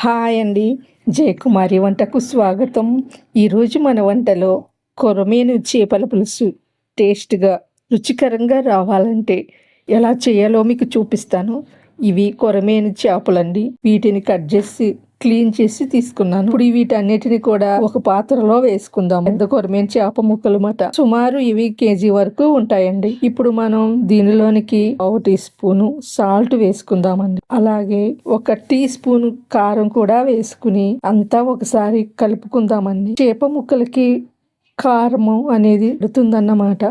Hi అండి, జయకుమారి వంటకు స్వాగతం. ఈరోజు మన వంటలో కొరమేను చేపల పులుసు టేస్ట్గా రుచికరంగా రావాలంటే ఎలా చేయాలో మీకు చూపిస్తాను. ఇవి కొరమేను చేపలండి. వీటిని కట్ చేసి క్లీన్ చేసి తీసుకున్నాను. ఇప్పుడు వీటన్నిటిని కూడా ఒక పాత్రలో వేసుకుందాం. పెద్ద కొరమేను చేప ముక్కలు మాట సుమారు ఇవి కేజీ వరకు ఉంటాయండి. ఇప్పుడు మనం దీనిలోనికి 1 టీ స్పూను సాల్ట్ వేసుకుందామండి. అలాగే 1 టీ స్పూన్ కారం కూడా వేసుకుని అంతా ఒకసారి కలుపుకుందామండి. చేప ముక్కలకి కారము అనేది పడుతుందన్నమాట.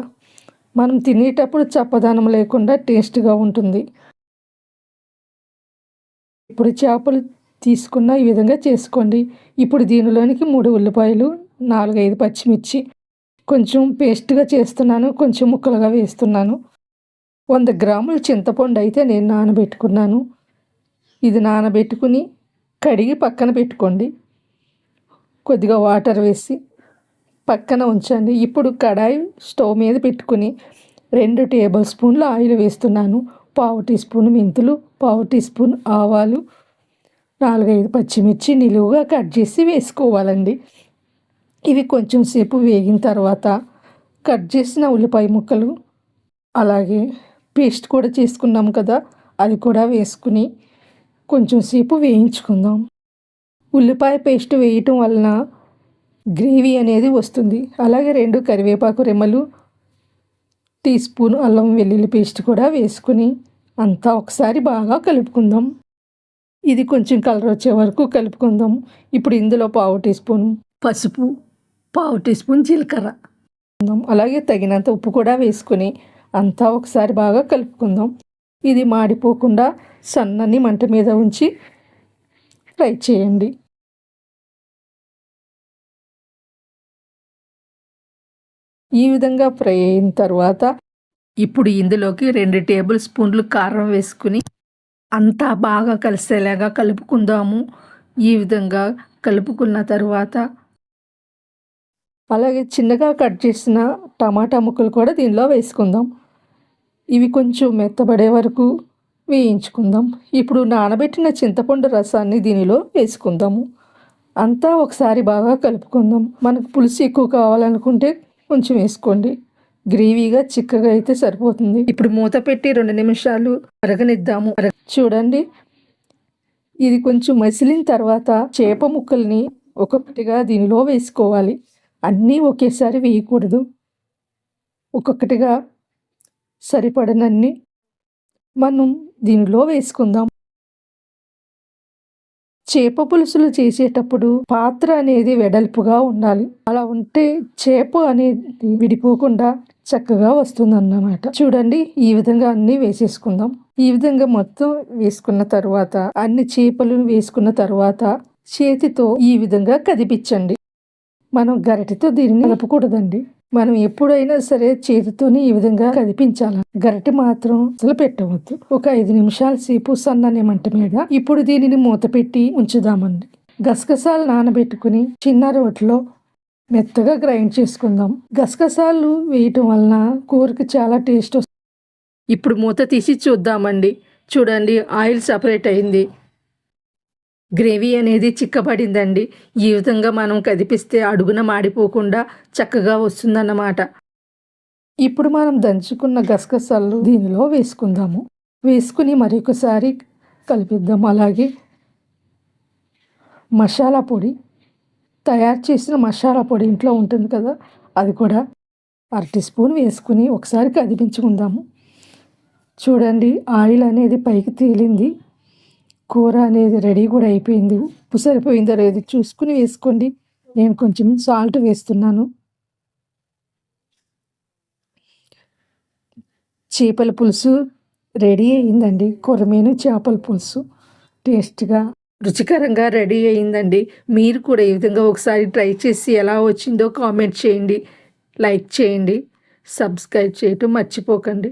మనం తినేటప్పుడు చప్పదనం లేకుండా టేస్ట్గా ఉంటుంది. ఇప్పుడు చేపలు తీసుకున్న ఈ విధంగా చేసుకోండి. ఇప్పుడు దీనిలోనికి 3 ఉల్లిపాయలు, 4-5 పచ్చిమిర్చి, కొంచెం పేస్ట్గా చేస్తున్నాను, కొంచెం ముక్కలుగా వేస్తున్నాను. 100 గ్రాముల చింతపండు అయితే నేను నానబెట్టుకున్నాను. ఇది నానబెట్టుకుని కడిగి పక్కన పెట్టుకోండి. కొద్దిగా వాటర్ వేసి పక్కన ఉంచండి. ఇప్పుడు కడాయి స్టవ్ మీద పెట్టుకుని 2 టేబుల్ స్పూన్ల ఆయిల్ వేస్తున్నాను. 1/2 టీ స్పూన్ మెంతులు, 1/2 టీ స్పూన్ ఆవాలు, 4-5 పచ్చిమిర్చి నిలువుగా కట్ చేసి వేసుకోవాలండి. ఇవి కొంచెం సేపు వేగిన తర్వాత కట్ చేసిన ఉల్లిపాయ ముక్కలు, అలాగే పేస్ట్ కూడా చేసుకున్నాం కదా, అది కూడా వేసుకుని కొంచెం సేపు వేయించుకుందాం. ఉల్లిపాయ పేస్ట్ వేయటం వలన గ్రేవీ అనేది వస్తుంది. అలాగే 2 కరివేపాకు రెమ్మలు, టీ స్పూన్ అల్లం వెల్లుల్లి పేస్ట్ కూడా వేసుకుని అంతా ఒకసారి బాగా కలుపుకుందాం. ఇది కొంచెం కలర్ వచ్చే వరకు కలుపుకుందాం. ఇప్పుడు ఇందులో 1/2 టీ స్పూన్ పసుపు, 1/2 టీ స్పూన్ జీలకర్ర, అలాగే తగినంత ఉప్పు కూడా వేసుకుని అంతా ఒకసారి బాగా కలుపుకుందాం. ఇది మాడిపోకుండా సన్నని మంట మీద ఉంచి ఫ్రై చేయండి. ఈ విధంగా ఫ్రై అయిన తర్వాత ఇప్పుడు ఇందులోకి 2 టేబుల్ స్పూన్లు కారం వేసుకుని అంతా బాగా కలిసేలాగా కలుపుకుందాము. ఈ విధంగా కలుపుకున్న తర్వాత అలాగే చిన్నగా కట్ చేసిన టమాటా ముక్కలు కూడా దీనిలో వేసుకుందాం. ఇవి కొంచెం మెత్తబడే వరకు వేయించుకుందాం. ఇప్పుడు నానబెట్టిన చింతపండు రసాన్ని దీనిలో వేసుకుందాము. అంతా ఒకసారి బాగా కలుపుకుందాం. మనకు పులుసు ఎక్కువ కావాలనుకుంటే కొంచెం వేసుకోండి. గ్రేవీగా చిక్కగా అయితే సరిపోతుంది. ఇప్పుడు మూత పెట్టి 2 నిమిషాలు మరగనిద్దాము. చూడండి, ఇది కొంచెం మసిలిన తర్వాత చేప ముక్కల్ని ఒక్కొక్కటిగా దీనిలో వేసుకోవాలి. అన్నీ ఒకేసారి వేయకూడదు. ఒక్కొక్కటిగా సరిపడనన్ని మనం దీనిలో వేసుకుందాం. చేప పులుసులు చేసేటప్పుడు పాత్ర అనేది వెడల్పుగా ఉండాలి. అలా ఉంటే చేప అనేది విడిపోకుండా చక్కగా వస్తుందన్నమాట. చూడండి, ఈ విధంగా అన్నీ వేసేసుకుందాం. ఈ విధంగా మొత్తం వేసుకున్న తర్వాత అన్ని చేపలు వేసుకున్న తర్వాత చేతితో ఈ విధంగా కదిపించండి. మనం గరిటెతో దీన్ని కలపకూడదండి. మనం ఎప్పుడైనా సరే చేతితోని ఈ విధంగా కదిపించాలి. గరిటె మాత్రం అసలు పెట్టవద్దు. ఒక 5 నిమిషాల సేపు సన్నని మంట మీద ఇప్పుడు దీనిని మూత పెట్టి ఉంచుదామండి. గసగసాలు నానబెట్టుకుని చిన్న రోట్లో మెత్తగా గ్రైండ్ చేసుకుందాం. గసగసాలు వేయటం వలన కూరకి చాలా టేస్ట్ వస్తుంది. ఇప్పుడు మూత తీసి చూద్దామండి. చూడండి, ఆయిల్ సపరేట్ అయింది. గ్రేవీ అనేది చిక్కబడిందండి. ఈ విధంగా మనం కదిపిస్తే అడుగున మాడిపోకుండా చక్కగా వస్తుందన్నమాట. ఇప్పుడు మనం దంచుకున్న గసగసాలు దీనిలో వేసుకుందాము. వేసుకుని మరొకసారి కలిపిద్దాం. అలాగే మసాలా పొడి, తయారు చేసిన మసాలా పొడి ఇంట్లో ఉంటుంది కదా, అది కూడా 1/2 టీ స్పూన్ వేసుకుని ఒకసారి కదిపించుకుందాము. చూడండి, ఆయిల్ అనేది పైకి తేలింది. కూర అనేది రెడీ కూడా అయిపోయింది. ఉప్పు సరిపోయిందో లేదో చూసుకుని వేసుకోండి. నేను కొంచెం సాల్ట్ వేస్తున్నాను. చేపల పులుసు రెడీ అయిందండి. కొరమేను చేపల పులుసు టేస్ట్గా రుచికరంగా రెడీ అయిందండి. మీరు కూడా ఈ విధంగా ఒకసారి ట్రై చేసి ఎలా వచ్చిందో కామెంట్ చేయండి, లైక్ చేయండి, సబ్స్క్రైబ్ చేయటం మర్చిపోకండి.